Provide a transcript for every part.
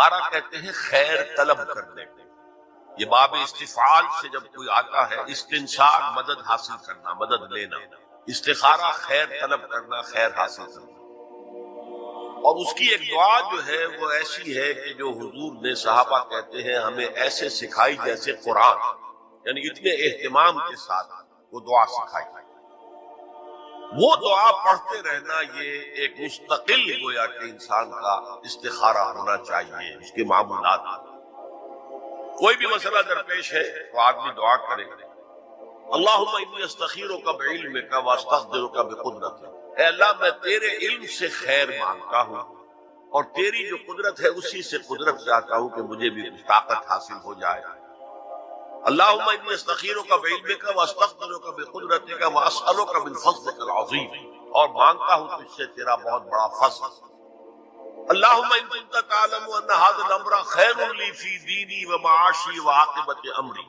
استخارہ کہتے ہیں خیر طلب کرنے کو. یہ باب استفعال سے جب کوئی آتا ہے، استنصار مدد حاصل کرنا، مدد لینا. استخارہ خیر طلب کرنا، خیر حاصل کرنا. اور اس کی ایک دعا جو ہے وہ ایسی ہے کہ جو حضور نے صحابہ کہتے ہیں ہمیں ایسے سکھائی جیسے قرآن، یعنی اتنے اہتمام کے ساتھ وہ دعا سکھائی. وہ دعا پڑھتے رہنا یہ ایک مستقل گویا کہ انسان کا استخارہ ہونا چاہیے. اس کے معمولات کوئی بھی مسئلہ درپیش ہے تو آدمی دعا کرے، اللہم انی استخیرک بعلمک واستقدرک بقدرتک. اے اللہ میں تیرے علم سے خیر مانگتا ہوں اور تیری جو قدرت ہے اسی سے قدرت چاہتا ہوں کہ مجھے بھی کچھ طاقت حاصل ہو جائے. اللہم انی استخیرک بعلمک واستقدرک بقدرتک واسألک من فضلک العظیم، اور مانگتا ہوں تجھ سے تیرا بہت بڑا فضل. اللہم ان کنت تعلم ان ھذا الامر خیر لی فی دینی ومعاشی وعاقبۃ امری.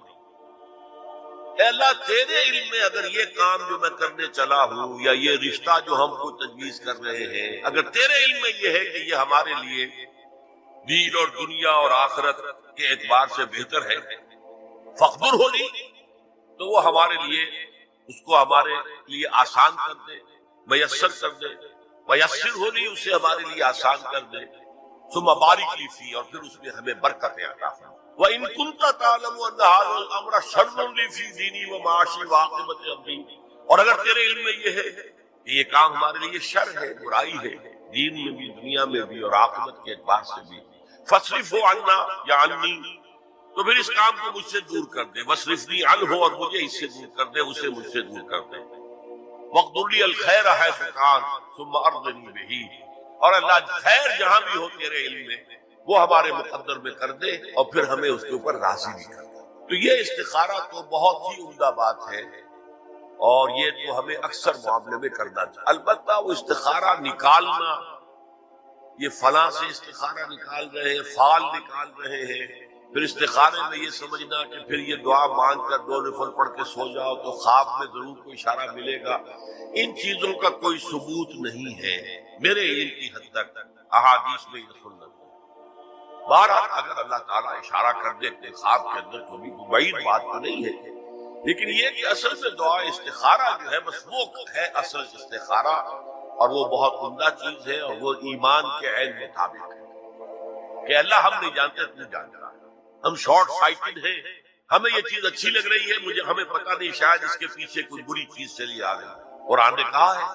اے اللہ تیرے علم میں اگر یہ کام جو میں کرنے چلا ہوں یا یہ رشتہ جو ہم کو تجویز کر رہے ہیں، اگر تیرے علم میں یہ ہے کہ یہ ہمارے لیے دین اور دنیا اور آخرت کے اعتبار سے بہتر ہے، فقدر ہولی، تو وہ ہمارے لیے اس کو ہمارے لیے آسان کر دے، میسر کر دے. میسر ہولی، اسے ہمارے لیے آسان کر دے. ثم بارک لی فی، اور پھر اس میں ہمیں برکتیں عطا فرما. وَإِن كُنتَ تَعْلَمُ أَنَّ هَذَا الْأَمْرَ شَرٌّ لِّي فِي دِينِي وَمَعَاشِي وَعَاقِبَةِ أَمْرِي، اور اگر تیرے علم میں یہ ہے کہ یہ کام ہمارے لیے شر ہے، برائی ہے، دین میں بھی دنیا میں بھی اور عاقبت کے اعتبار سے بھی، فَاصْرِفْهُ عَنَّا یا عَنِّي، تو پھر اس کام کو مجھ سے دور کر دے. وَاصْرِفْنِي عَنْهُ، اور مجھے اس سے دور کر دے، اسے مجھ سے دور کر دے. وَاقْدُرْ لِي الْخَيْرَ حَيْثُ كَانَ ثُمَّ أَرْضِنِي بِهِ، اور اللہ خیر جہاں بھی ہو تیرے علم میں وہ ہمارے مقدر میں کر دے اور پھر ہمیں اس کے اوپر راضی بھی کر دے. تو یہ استخارہ تو بہت ہی عمدہ بات ہے اور یہ تو ہمیں اکثر معاملے میں کرنا چاہیے. البتہ وہ استخارہ نکالنا، یہ فلاں سے استخارہ نکال رہے ہیں، فعال نکال رہے ہیں، پھر استخارے میں یہ سمجھنا کہ پھر یہ دعا مانگ کر 2 نفل پڑھ کے سو جاؤ تو خواب میں ضرور کوئی اشارہ ملے گا، ان چیزوں کا کوئی ثبوت نہیں ہے میرے علم کی حد تک احادیث میں یہ سنت. بہرحال اگر اللہ تعالیٰ اشارہ کر دے کہ خواب کے اندر تو بھی کوئی بعید بات تو نہیں ہے، لیکن یہ کہ اصل میں دعا استخارہ جو ہے بس وہ ہے اصل استخارہ، اور وہ بہت عمدہ چیز ہے اور وہ ایمان کے عین مطابق ہے کہ اللہ ہم نہیں جانتے تو جانتا ہے. ہم شارٹ سائٹڈ ہیں، ہمیں یہ چیز اچھی لگ رہی ہے، ہمیں پتہ نہیں شاید اس کے پیچھے کوئی بری چیز چلی آ رہی. قرآن نے کہا ہے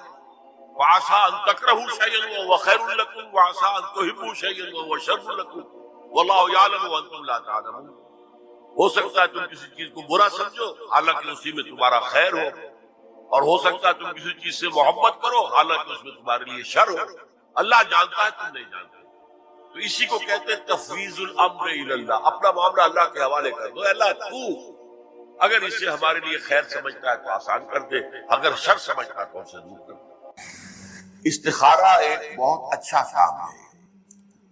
وَعَسَىٰ أَن تَكْرَهُوا شَيْئًا وَهُوَ خَيْرٌ لَكُمْ وَعَسَىٰ أَن تُحِبُّوا شَيْئًا وَهُوَ شَرٌّ لَكُمْ وَاللَّهُ يَعْلَمُ وَأَنتُمْ لَا تَعْلَمُونَ. ہو سکتا ہے تم کسی چیز کو برا سمجھو حالانکہ اسی میں تمہارا خیر ہو، اور ہو سکتا ہے تم کسی چیز سے محبت کرو حالانکہ اس میں تمہارے لیے شر ہو. اللہ جانتا ہے، تم نہیں جانتے. تو اسی کو کہتے ہیں تفویض الامر الی اللہ، اپنا معاملہ اللہ کے حوالے کر دو. اللہ تو اگر اسے ہمارے لیے خیر سمجھتا ہے تو آسان کر دے، اگر شر سمجھتا ہے تو اسے دور کر دے. استخارہ ایک بہت اچھا کام ہے.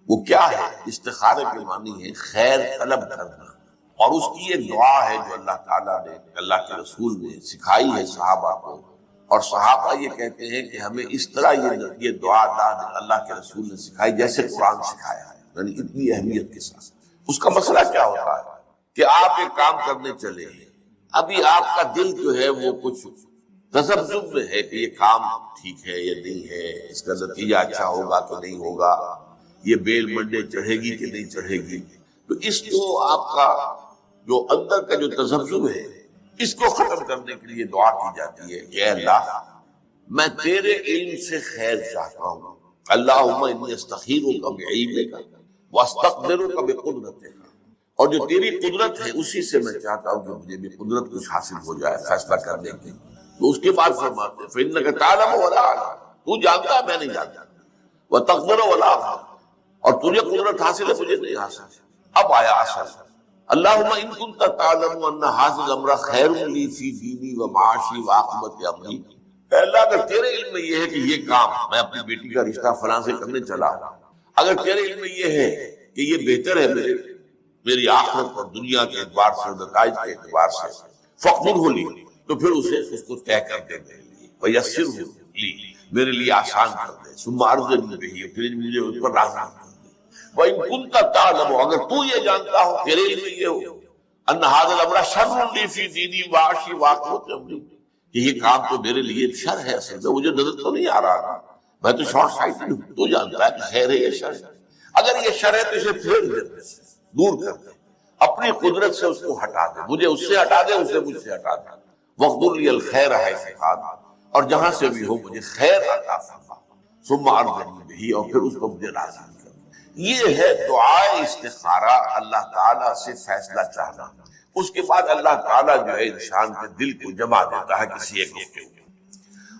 وہ کیا ہے؟ استخارے کے معنی ہے خیر طلب کرنا، اور اس کی ایک دعا ہے جو اللہ تعالیٰ نے، اللہ کے رسول نے سکھائی ہے صحابہ کو، اور صحابہ یہ کہتے ہیں کہ ہمیں اس طرح یہ دعا اللہ کے رسول نے سکھائی جیسے قرآن سکھایا ہے، یعنی اتنی اہمیت کے ساتھ. اس کا مسئلہ کیا ہوتا ہے کہ آپ ایک کام کرنے چلے ہیں، ابھی آپ کا دل جو ہے وہ کچھ تذبذب میں ہے کہ یہ کام ٹھیک ہے یا نہیں ہے، اس کا نتیجہ اچھا ہوگا کہ نہیں ہوگا، یہ بیل منڈے چڑھے گی کہ نہیں چڑھے گی. تو اس کو آپ کا جو اندر کا جو تذبذب ہے اس کو ختم کرنے کے لیے دعا کی جاتی ہے کہ اے اللہ میں تیرے علم سے خیر چاہتا ہوں. اللہم انی استخیرک بعلمک واستقدرک بقدرتک، اور جو تیری قدرت ہے اسی سے میں چاہتا ہوں کہ مجھے بھی قدرت کچھ حاصل ہو جائے فیصلہ کرنے کی. تو اس کے بعد فرماتے ہیں فإنک تعلم ولا اعلم، تو جانتا ہے میں نہیں جانتا، وتقدر ولا اقدر، اور تجھے قدرت حاصل ہے مجھے نہیں حاصل. اب آیا اصل، اللہم ان کنت تعلم ان ھذا الامر خیر لی فی دینی ومعاشی وعاقبۃ امری. اے اللہ اگر تیرے علم میں یہ ہے کہ یہ کام میں اپنی بیٹی کا رشتہ فلاں سے کرنے چلا، اگر تیرے علم میں یہ ہے کہ یہ بہتر ہے میری آخرت اور دنیا کے اعتبار سے، نتائج کے اعتبار سے، فقدرہ لی، تو پھر اس کو طے کر دے میرے لیے، ویسرہ لی، میرے لیے آسان کر دے، ثم ارضنی بہ، پھر مجھے اس پر راضی کر دے، وَإِن كُنتَ تَعْلَمُ، اگر تو یہ جانتا ہو، تیرے علم میں یہ ہو، أَنَّ هَذَا الْأَمْرَ شَرٌّ لِّي فِي دِينِي وَعَاشِي وَعَاقِبَةِ أَمْرِي، کہ یہ کام تو میرے لیے شر ہے، اصل میں مجھے نظر تو نہیں آ رہا، میں تو شارٹ سائٹڈ ہوں، تو جانتا ہے کہ خیر ہے یا شر ہے۔ اگر یہ شر ہے تو اسے پھیر دے، دور کر دے، اپنی قدرت سے اس کو ہٹا دے، مجھے اس سے ہٹا دے، اسے مجھ سے ہٹا دے۔ وَاقْدُرْ لِي الْخَيْرَ حَيْثُ كَانَ، اور جہاں سے بھی ہو مجھے خیر عطا فرما، ثُمَّ أَرْضِنِي بِهِ، اور پھر اس کو مجھے راضی کر۔ یہ ہے دعائے استخارہ، اللہ تعالیٰ سے فیصلہ چاہنا۔ اس کے بعد اللہ تعالیٰ جو ہے انسان کے دل کو جما دیتا ہے کسی ایک کے اوپر۔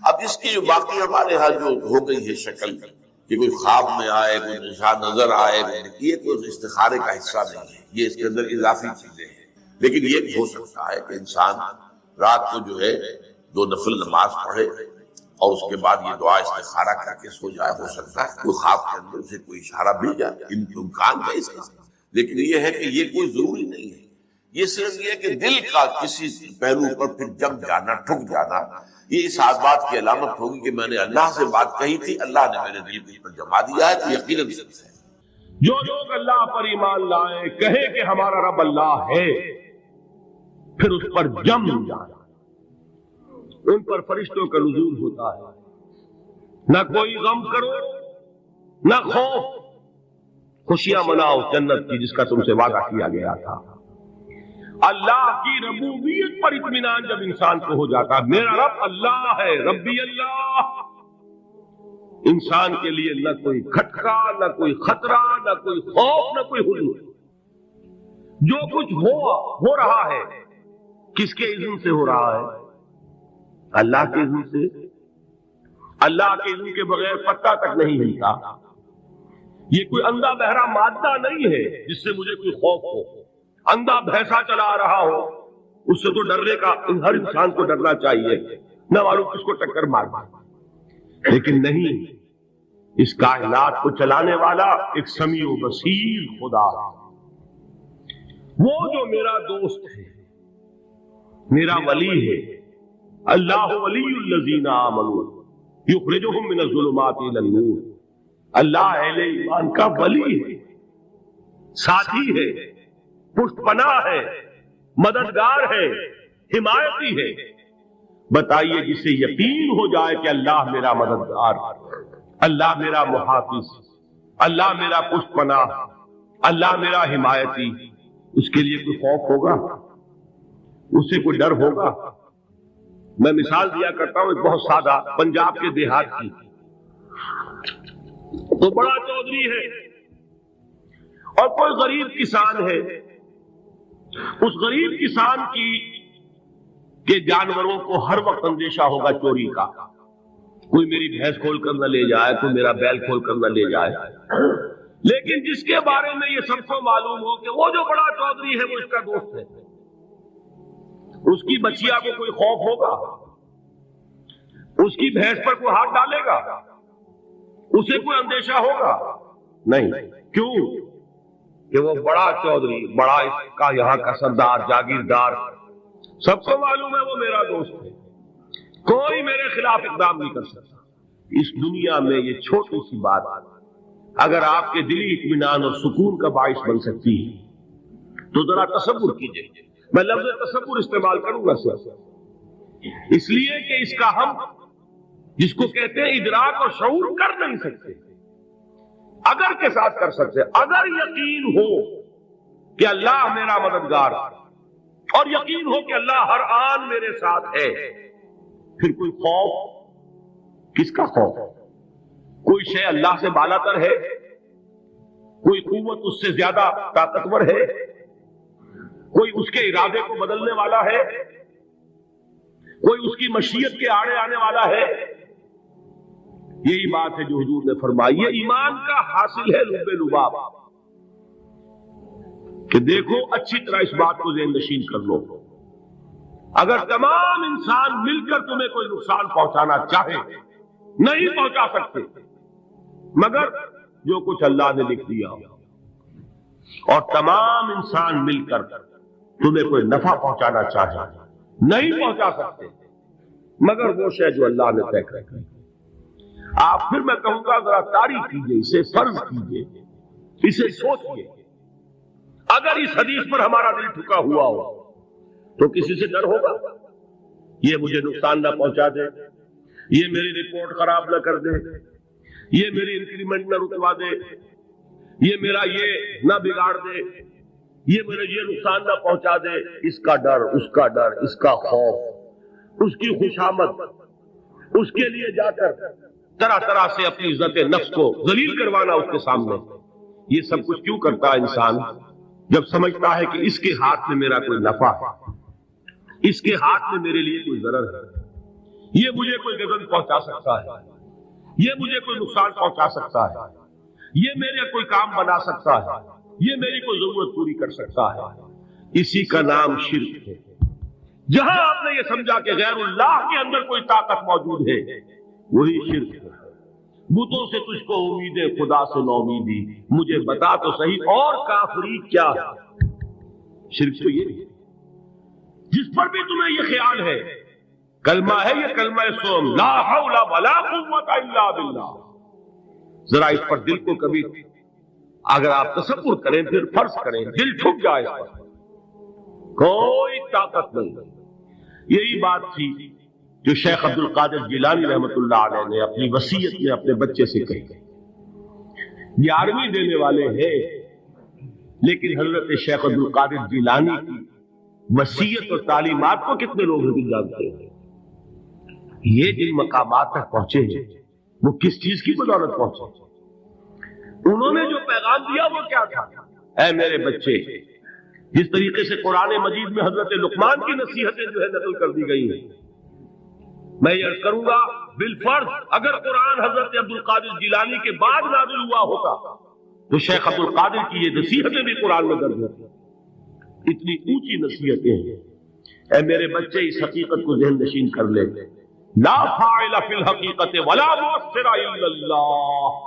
اب اس کی جو باقی ہمارے ہاں جو ہو گئی ہے شکل کہ کوئی خواب میں آئے، کوئی نشان نظر آئے، یہ کوئی استخارے کا حصہ نہیں ہے، یہ اس کے اندر اضافی چیزیں ہیں۔ لیکن یہ بھی ہو سکتا ہے کہ انسان رات کو جو ہے 2 نفل نماز پڑھے اور اس کے بعد یہ دعا استخارہ کر کے سو جائے۔ ہو سکتا ہے کوئی خواب کے اندر سے کوئی اشارہ بھی جائے، امکان ہے اس کا، لیکن یہ ہے کہ یہ کوئی ضروری نہیں ہے۔ یہ صرف یہ کہ دل کا کسی پہلو پر پھر جم جانا، ٹھک جانا، یہ اس بات کی علامت ہوگی کہ میں نے اللہ سے بات کہی تھی، اللہ نے میرے دل پر جما دیا ہے، تو یقیناً ہے۔ جو لوگ اللہ پر ایمان لائے، کہے کہ ہمارا رب اللہ ہے، پھر اس پر جم جانا، ان پر فرشتوں کا نزول ہوتا ہے۔ نہ کوئی غم کرو، نہ خوف، خوشیاں مناؤ جنت کی جس کا تم سے وعدہ کیا گیا تھا۔ اللہ کی ربوبیت پر اطمینان جب انسان کو ہو جاتا، میرا رب اللہ ہے، ربی اللہ، انسان کے لیے نہ کوئی کھٹکا، نہ کوئی خطرہ، نہ کوئی خوف، نہ کوئی حزن۔ جو کچھ ہو رہا ہے کس کے اذن سے ہو رہا ہے؟ اللہ کے اذن سے۔ اللہ کے اذن کے بغیر پتا تک نہیں ہلتا۔ یہ کوئی اندھا بہرا مادہ نہیں ہے جس سے مجھے کوئی خوف ہو۔ اندھا بھینسا چلا رہا ہو، اس سے تو ڈرنے کا ہر انسان کو ڈرنا چاہیے، نہ معلوم کس کو ٹکر مار دے۔ لیکن نہیں، اس کائنات کو چلانے والا ایک سمیع و بصیر خدا ہے، وہ جو میرا دوست ہے، میرا ولی ہے۔ اللہ ولی الذین آمنوا یخرجہم من الظلمات الی النور، اللہ اہل ایمان کا ولی ہے، ساتھی ہے، پشت پناہ ہے، مددگار ہے، حمایتی ہے۔ بتائیے جسے یقین ہو جائے کہ اللہ میرا مددگار، اللہ میرا محافظ، اللہ میرا پشت پناہ، اللہ میرا حمایتی، اس کے لیے کوئی خوف ہوگا؟ اسے کوئی ڈر ہوگا؟ میں مثال دیا کرتا ہوں ایک بہت سادہ، پنجاب کے دیہات کی۔ تو بڑا چودھری ہے اور کوئی غریب کسان ہے۔ اس غریب کسان کی کہ جانوروں کو ہر وقت اندیشہ ہوگا چوری کا، کوئی میری بھینس کھول کر نہ لے جائے، کوئی میرا بیل کھول کر نہ لے جائے۔ لیکن جس کے بارے میں یہ سب کو معلوم ہو کہ وہ جو بڑا چودھری ہے وہ اس کا دوست ہے، اس کی بچیا کو کوئی خوف ہوگا؟ اس کی بھینس پر کوئی ہاتھ ڈالے گا؟ اسے کوئی اندیشہ ہوگا؟ نہیں۔ کیوں؟ کہ وہ بڑا چودھری، بڑا اس کا یہاں کا سردار، جاگیردار، سب کو معلوم ہے وہ میرا دوست ہے، کوئی میرے خلاف اقدام نہیں کر سکتا۔ اس دنیا میں یہ چھوٹی سی بات اگر آپ کے دلی اطمینان اور سکون کا باعث بن سکتی ہے تو ذرا تصور کیجئے۔ میں لفظ تصور استعمال کروں گا صرف اس لیے کہ اس کا ہم جس کو کہتے ہیں ادراک اور شعور کر نہیں سکتے، اگر کے ساتھ کر سکتے۔ اگر یقین ہو کہ اللہ میرا مددگار اور یقین ہو کہ اللہ ہر آن میرے ساتھ ہے، پھر کوئی خوف؟ کس کا خوف؟ کوئی شے اللہ سے بالا تر ہے؟ کوئی قوت اس سے زیادہ طاقتور ہے؟ کوئی اس کے ارادے کو بدلنے والا ہے؟ کوئی اس کی مشیت کے آڑے آنے والا ہے؟ یہی بات ہے جو حضور نے فرمائی ہے، ایمان کا حاصل ہے لب لباب، کہ دیکھو اچھی طرح اس بات کو ذہن نشین کر لو، اگر تمام انسان مل کر تمہیں کوئی نقصان پہنچانا چاہے نہیں پہنچا سکتے، مگر جو کچھ اللہ نے لکھ دیا، اور تمام انسان مل کر تمہیں کوئی نفع پہنچانا چاہے نہیں پہنچا سکتے، مگر وہ شے جو اللہ نے طے کر دی۔ آپ پھر میں کہوں گا ذرا تعریف کیجئے، اسے فرض کیجئے اسے سوچئے، اگر اس حدیث پر ہمارا دل ٹھکا ہوا ہو تو کسی سے ڈر ہوگا؟ یہ مجھے نقصان نہ پہنچا دے، یہ میری رپورٹ خراب نہ کر دے، یہ میری انکریمنٹ نہ رکوا دے، یہ میرا یہ نہ بگاڑ دے، یہ میرے یہ نقصان نہ پہنچا دے۔ اس کا ڈر، اس کا ڈر، اس کا خوف، اس کی خوشامد، اس کے لیے جا کر طرح طرح سے اپنی عزت نفس کو ذلیل کروانا اس کے سامنے، یہ سب کچھ کیوں کرتا ہے انسان؟ جب سمجھتا ہے کہ اس کے ہاتھ میں میرا کوئی نفع ہے، اس کے ہاتھ میں میرے لیے کوئی ضرر ہے، یہ مجھے کوئی غضب پہنچا سکتا ہے، یہ مجھے کوئی نقصان پہنچا سکتا ہے، یہ میرے کوئی کام بنا سکتا ہے، یہ میری کوئی ضرورت پوری کر سکتا ہے، اسی کا نام شرک ہے۔ جہاں آپ نے یہ سمجھا کہ غیر اللہ کے اندر کوئی طاقت موجود ہے، وہی شرک ہے۔ بتوں سے تجھ کو امیدیں، خدا سے نو امیدی، مجھے بتا تو صحیح اور کافری کیا ہے؟ شرک تو یہ ہے جس پر بھی تمہیں یہ خیال ہے، کلمہ ہے یہ کلمہ سوم، لا حول ولا قوت الا باللہ، ذرا اس پر دل کو کبھی اگر آپ تصور کریں، پھر فرض کریں دل ٹھک جائے، اس پر کوئی طاقت نہیں۔ یہی بات تھی جو شیخ عبد القادر جیلانی رحمۃ اللہ علیہ نے اپنی وصیت میں اپنے بچے سے کہی۔ 11ویں دینے والے ہیں، لیکن حضرت شیخ عبد القادر جیلانی کی وصیت اور تعلیمات کو کتنے لوگ نہیں جانتے ہیں؟ یہ جن مقامات تک پہنچے ہیں وہ کس چیز کی بدولت پہنچے؟ انہوں نے جو پیغام دیا وہ کیا تھا؟ اے میرے بچے، جس طریقے سے قرآن مجید میں حضرت لقمان کی نصیحتیں جو ہے نقل کر دی گئی ہیں، میں یہ کروں گا بالفرض اگر قرآن حضرت عبد القادر جیلانی کے بعد نازل ہوا ہوتا تو شیخ عبد القادر کی یہ نصیحتیں بھی قرآن میں درج ہوتی۔ اتنی اونچی نصیحتیں ہیں۔ اے میرے بچے، اس حقیقت کو ذہن نشین کر لے، لا فاعل فی الحقیقت ولا مؤثر الا اللہ،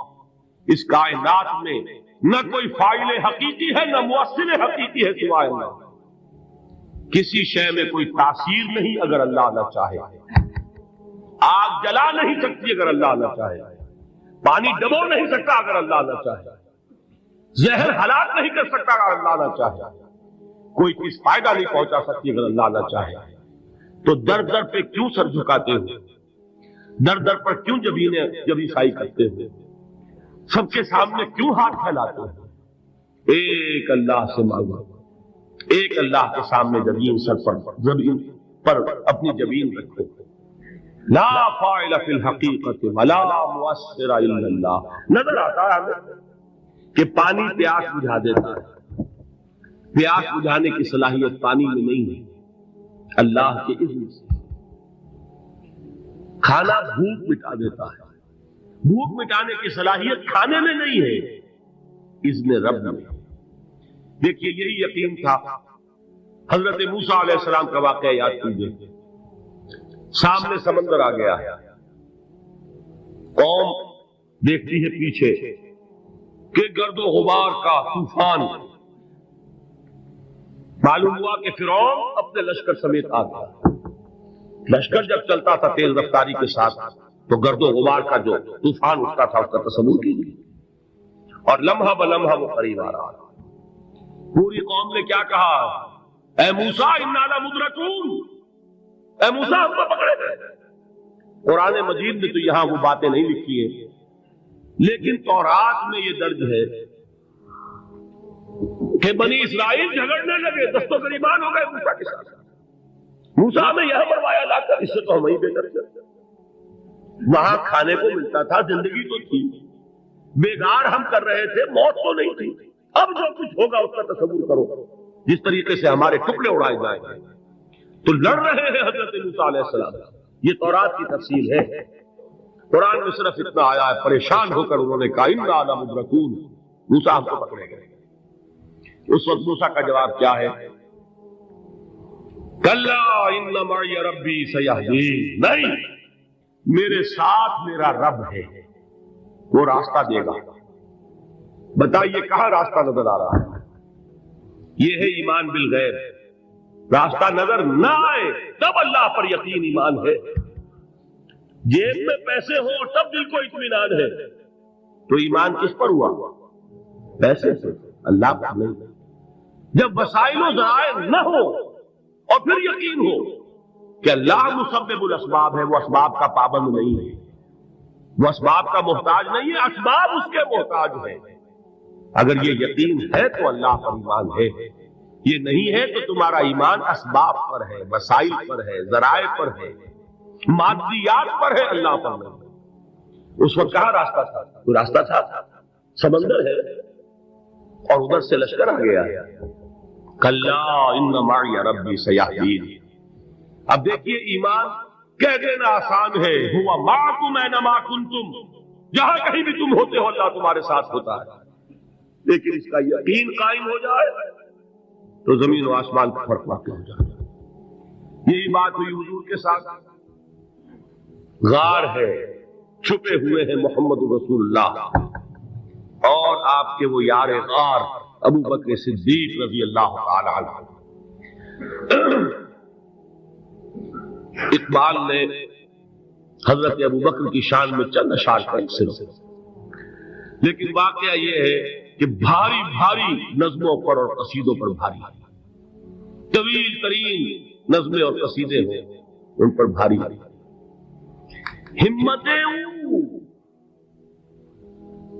اس کائنات میں نہ کوئی فاعل حقیقی ہے نہ مؤثر حقیقی ہے سوائے اللہ۔ کسی شے میں کوئی تاثیر نہیں اگر اللہ نہ چاہے، آگ جلا نہیں سکتی اگر اللہ نہ چاہے، پانی ڈبو نہیں سکتا اگر اللہ نہ چاہے، زہر ہلاک نہیں کر سکتا اگر اللہ نہ چاہے، کوئی چیز فائدہ نہیں پہنچا سکتی اگر اللہ نہ چاہے۔ تو در در پہ کیوں سر جھکاتے ہو؟ در در پر کیوں جبینسائی کرتے ہو؟ سب کے سامنے کیوں ہاتھ پھیلاتے ہو؟ ایک اللہ سے مانگو، ایک اللہ کے سامنے جبین سر پر زمین پر اپنی جبین رکھو۔ لا فاعل فی الحقیقت ولا مؤثر الا اللہ۔ نظر آتا ہے ہمیں کہ پانی پیاس بجھا دیتا ہے، پیاس بجھانے کی صلاحیت پانی میں نہیں ہے، اللہ کے اذن سے۔ کھانا بھوک مٹا دیتا ہے، بھوک مٹانے کی صلاحیت کھانے میں نہیں ہے، اذن رب میں۔ دیکھیے یہی یقین تھا حضرت موسیٰ علیہ السلام کا واقعہ یاد کیجیے۔ سامنے سمندر آ گیا، قوم دیکھتی ہے پیچھے کہ گرد و غبار کا طوفان، معلوم ہوا کہ فرعون اپنے لشکر سمیت آ گیا۔ لشکر جب چلتا تھا تیز رفتاری کے ساتھ تو گرد و غبار کا جو طوفان اٹھتا تھا اس کا تصور کیجیے، اور لمحہ بلمحہ وہ قریب آ رہا۔ پوری قوم نے کیا کہا؟ اے موسیٰ انا لمدرکون، اے موسیٰ ہم کو پکڑے گئے۔ قرآن مجید میں تو یہاں وہ باتیں نہیں لکھی ہیں، لیکن تورات میں یہ درج ہے کہ بنی اسرائیل جھگڑنے لگے، دست و گریبان ہو گئے موسیٰ کے ساتھ۔ موسیٰ نے یہ فرمایا لا کر، اس سے تو ہم ہی بہتر چلتے، وہاں کھانے کو ملتا تھا، زندگی تو تھی، بیگار ہم کر رہے تھے، موت تو نہیں تھی۔ اب جو کچھ ہوگا اس کا تصور کرو، جس طریقے سے ہمارے ٹکڑے اڑائے جائیں گے۔ تو لڑ رہے ہیں حضرت موسیٰ علیہ السلام۔ یہ تورات کی تفصیل ہے، قرآن میں صرف اتنا آیا ہے، پریشان ہو کر انہوں نے کہا انا لمدرکون، موسیٰ ہم کو پکڑے گئے۔ اس وقت موسیٰ کا جواب کیا ہے؟ کلا ان معی ربی سیہدین، نہیں، میرے ساتھ میرا رب ہے، وہ راستہ دے گا۔ بتائیے کہاں راستہ نظر آ رہا ہے؟ یہ ہے ایمان بالغیب۔ راستہ نظر نہ آئے تب اللہ پر یقین ایمان ہے، جیب میں پیسے ہو تب دل کو اطمینان ہے، تو ایمان کس پر ہوا؟ پیسے سے، اللہ پر نہیں۔ جب وسائل و ذرائع نہ ہو اور پھر یقین ہو کہ اللہ مسبب الاسباب ہے، وہ اسباب کا پابند نہیں ہے، وہ اسباب کا محتاج نہیں ہے، اسباب اس کے محتاج ہے، اگر یہ یقین ہے تو اللہ پر ایمان ہے، یہ نہیں ہے تو تمہارا ایمان اسباب پر ہے، وسائل پر ہے، ذرائع پر ہے، مادیات پر ہے، اللہ پر نہیں۔ اس وقت کہاں راستہ تھا؟ کوئی راستہ تھا؟ سمندر ہے اور ادھر سے لشکر آ گیا۔ کلا ان معی ربی سیہدین۔ اب دیکھیے ایمان کہہ دینا آسان ہے، ہوا معکم اینما کنتم، جہاں کہیں بھی تم ہوتے ہو اللہ تمہارے ساتھ ہوتا ہے، لیکن اس کا یقین قائم ہو جائے تو زمین و آسمان کا فرق واقع ہو جائے۔ یہی بات ہوئی حضور کے ساتھ۔ غار ہے، چھپے ہوئے ہیں محمد رسول اللہ اور آپ کے وہ یار غار ابو بکر صدیق رضی اللہ تعالی عنہ۔ اقبال نے حضرت ابو بکر کی شان میں چند اشعار کا صرف، لیکن واقعہ یہ ہے کہ بھاری بھاری نظموں پر اور قصیدوں پر بھاری، طویل ترین نظمیں اور قصیدے ہیں ان پر بھاری ہمتیں۔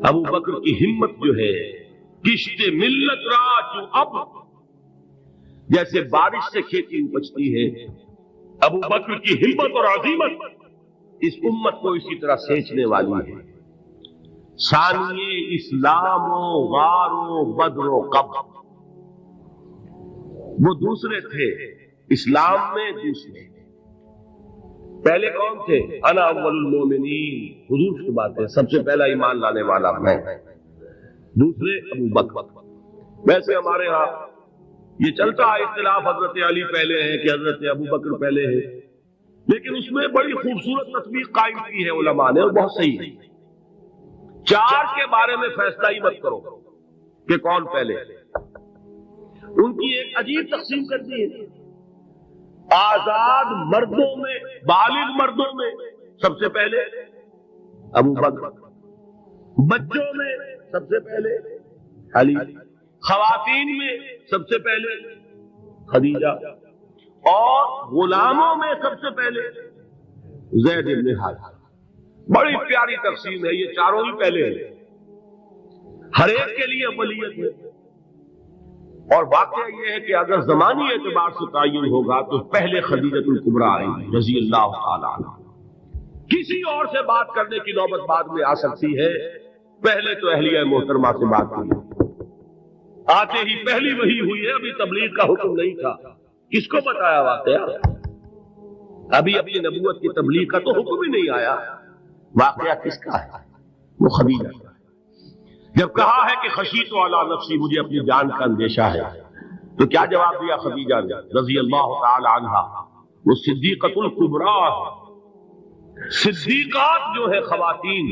ابو بکر کی ہمت جو ہے، کشت ملت را جو اب، جیسے بارش سے کھیتی اپجتی ہے، ابو بکر کی ہمت اور عظیمت اس امت کو اسی طرح سینچنے والی ہے۔ ثانیے اسلام و غار و بدر و قبر، وہ دوسرے تھے اسلام میں، دوسرے پہلے کون تھے؟ انا اول المومنین، حضور کی بات ہے، سب سے پہلا ایمان لانے والا میں، دوسرے ابو بکر۔ ویسے ہمارے ہاں یہ چلتا ہے اختلاف، حضرت علی پہلے ہیں کہ حضرت ابو بکر پہلے ہیں، لیکن اس میں بڑی خوبصورت تطبیق قائم کی ہے علماء نے اور بہت صحیح ہے۔ چار کے بارے میں فیصلہ ہی مت کرو کہ کون پہلے، ان کی ایک عجیب تقسیم کر دی ہے۔ آزاد مردوں میں، بالغ مردوں میں سب سے پہلے ابو بکر، بچوں میں سب سے پہلے علی، خواتین میں سب سے پہلے خدیجہ، اور غلاموں میں سب سے پہلے زید بن حارثہ۔ بڑی پیاری تقسیم ہے، یہ چاروں ہی پہلے ہیں، ہر ایک کے لیے اولیت ہے۔ اور واقعہ یہ ہے کہ اگر زمانی اعتبار سے تعین ہوگا تو پہلے خدیجۃ الکبریٰ آئیں گی رضی اللہ تعالی عنہ۔ کسی اور سے بات کرنے کی نوبت بعد میں آ سکتی ہے، پہلے تو اہلیہ محترمہ سے بات ہوئی، آتے ہی پہلی وحی ہوئی ہے، ابھی تبلیغ کا حکم نہیں تھا۔ کس کو بتایا واقعہ؟ ابھی اپنی نبوت کی تبلیغ کا تو حکم ہی نہیں آیا۔ واقعہ کس کا ہے؟ وہ خدیجہ کا۔ جب کہا ہے کہ خشیت علی نفسی، مجھے اپنی جان کا اندیشہ ہے، تو کیا جواب دیا خدیجہ نے رضی اللہ تعالی عنہا؟ وہ صدیقۃ الکبریٰ ہے۔ صدیقات جو ہے خواتین،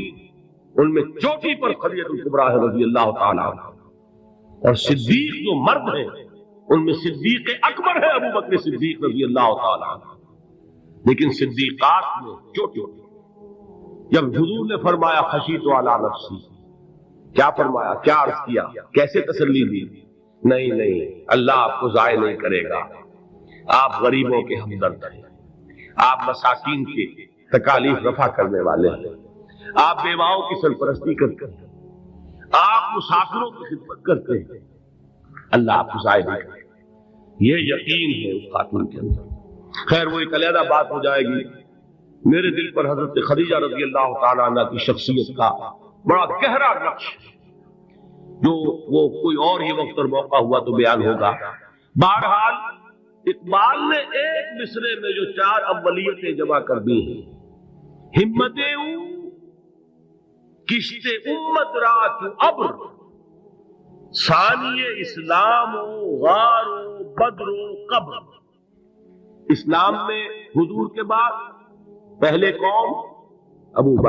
ان میں چوٹی پر خدیجۃ الکبریٰ ہے رضی اللہ تعالی عنہا، اور صدیق جو مرد ہیں ان میں صدیق اکبر ہے ابو بکر صدیق رضی اللہ تعالی عنہ۔ لیکن صدیقات میں چوٹی، جب حضور نے فرمایا خشیت علی نفسی، کیا فرمایا؟ کیا عرض کیا؟ کیسے تسلی دی؟ نہیں، اللہ آپ کو ضائع نہیں کرے گا، آپ غریبوں کے ہمدرد ہیں، آپ مساکین کی تکالیف رفع کرنے والے ہیں، آپ بیواؤں کی سرپرستی کرتے ہیں، آپ مسافروں کی خدمت کرتے ہیں، اللہ آپ کو ضائع نہیں کرے گا۔ یہ یقین ہے اس خاتون کے اندر۔ خیر وہ ایک علیحدہ بات ہو جائے گی۔ میرے دل پر حضرت خدیجہ رضی اللہ تعالی عنہ کی شخصیت کا بڑا گہرا نقش، جو وہ کوئی اور ہی وقت اور موقع ہوا تو بیان ہوگا۔ بہرحال اقبال نے ایک مصرے میں جو چار اولیتیں جمع کر دی ہیں، ہمتیں کشت امت را چو ابر، ثانی اسلام و غار و بدر و قبر۔ اسلام میں حضور کے بعد پہلے قوم ابو بکر،